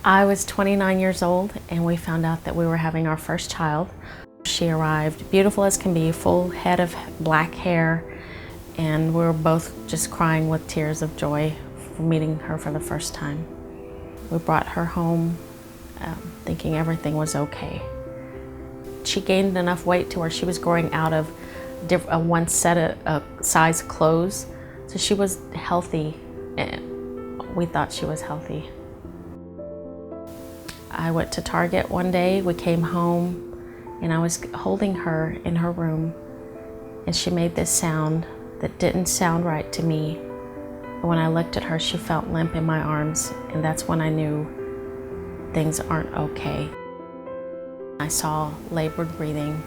I was 29 years old and we found out that we were having our first child. She arrived beautiful as can be, full head of black hair, and we were both just crying with tears of joy for meeting her for the first time. We brought her home thinking everything was okay. She gained enough weight to where she was growing out of one set of size clothes, so she was healthy. We thought she was healthy. I went to Target one day, we came home, and I was holding her in her room, and she made this sound that didn't sound right to me. And when I looked at her, she felt limp in my arms, and that's when I knew things aren't okay. I saw labored breathing,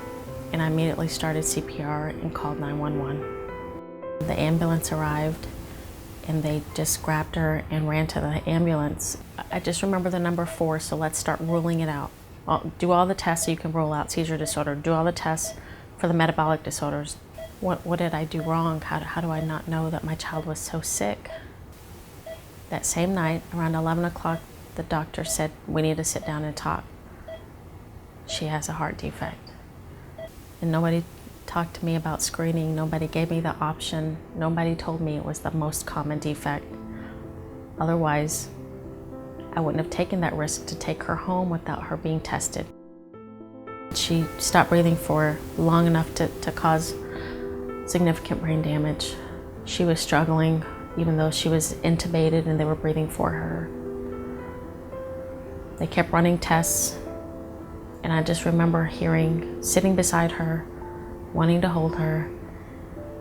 and I immediately started CPR and called 911. The ambulance arrived, and they just grabbed her and ran to the ambulance. I just remember the number 4, so let's start ruling it out. Do all the tests so you can rule out seizure disorder. Do all the tests for the metabolic disorders. What did I do wrong? How do I not know that my child was so sick? That same night, around 11 o'clock, the doctor said, we need to sit down and talk. She has a heart defect. And nobody talked to me about screening. Nobody gave me the option. Nobody told me it was the most common defect. Otherwise, I wouldn't have taken that risk to take her home without her being tested. She stopped breathing for long enough to cause significant brain damage. She was struggling, even though she was intubated and they were breathing for her. They kept running tests, and I just remember sitting beside her, wanting to hold her,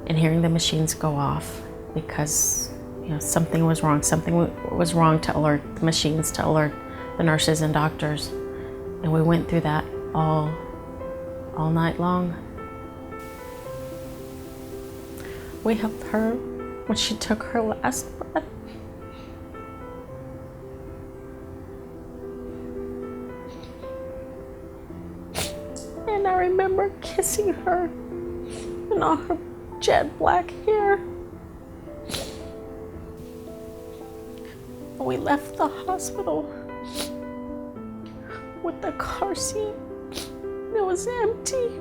and hearing the machines go off because something was wrong. Something was wrong to alert the machines, to alert the nurses and doctors. And we went through that all night long. We held her when she took her last breath. And I remember kissing her and all her jet black hair. We left the hospital with the car seat. It was empty.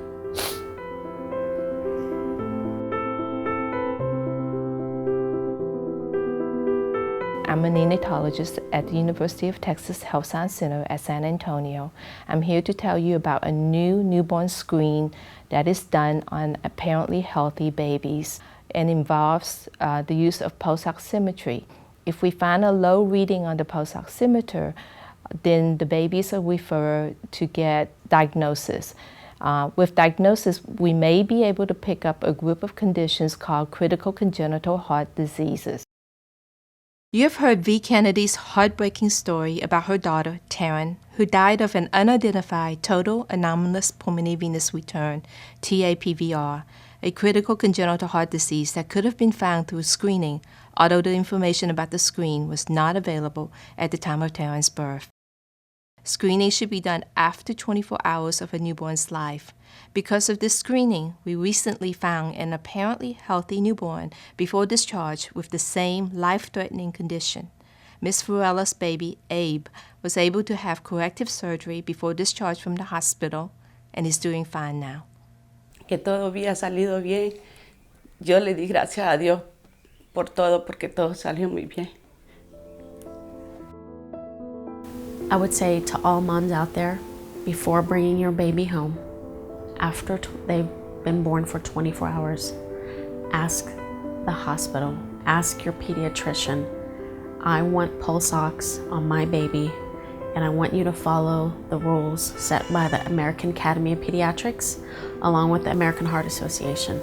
I'm a neonatologist at the University of Texas Health Science Center at San Antonio. I'm here to tell you about a new newborn screen that is done on apparently healthy babies and involves the use of pulse oximetry. If we find a low reading on the pulse oximeter, then the babies are referred to get diagnosis. With diagnosis, we may be able to pick up a group of conditions called critical congenital heart diseases. You have heard V. Kennedy's heartbreaking story about her daughter, Taryn, who died of an unidentified total anomalous pulmonary venous return, TAPVR, a critical congenital heart disease that could have been found through screening, although the information about the screen was not available at the time of Taryn's birth. Screening should be done after 24 hours of a newborn's life. Because of this screening, we recently found an apparently healthy newborn before discharge with the same life-threatening condition. Ms. Furella's baby, Abe, was able to have corrective surgery before discharge from the hospital and is doing fine now. Que todo había salido bien. Yo le di gracias a Dios por todo, porque todo salió muy bien. I would say to all moms out there, before bringing your baby home, after they've been born for 24 hours, ask the hospital, ask your pediatrician, I want pulse ox on my baby, and I want you to follow the rules set by the American Academy of Pediatrics, along with the American Heart Association.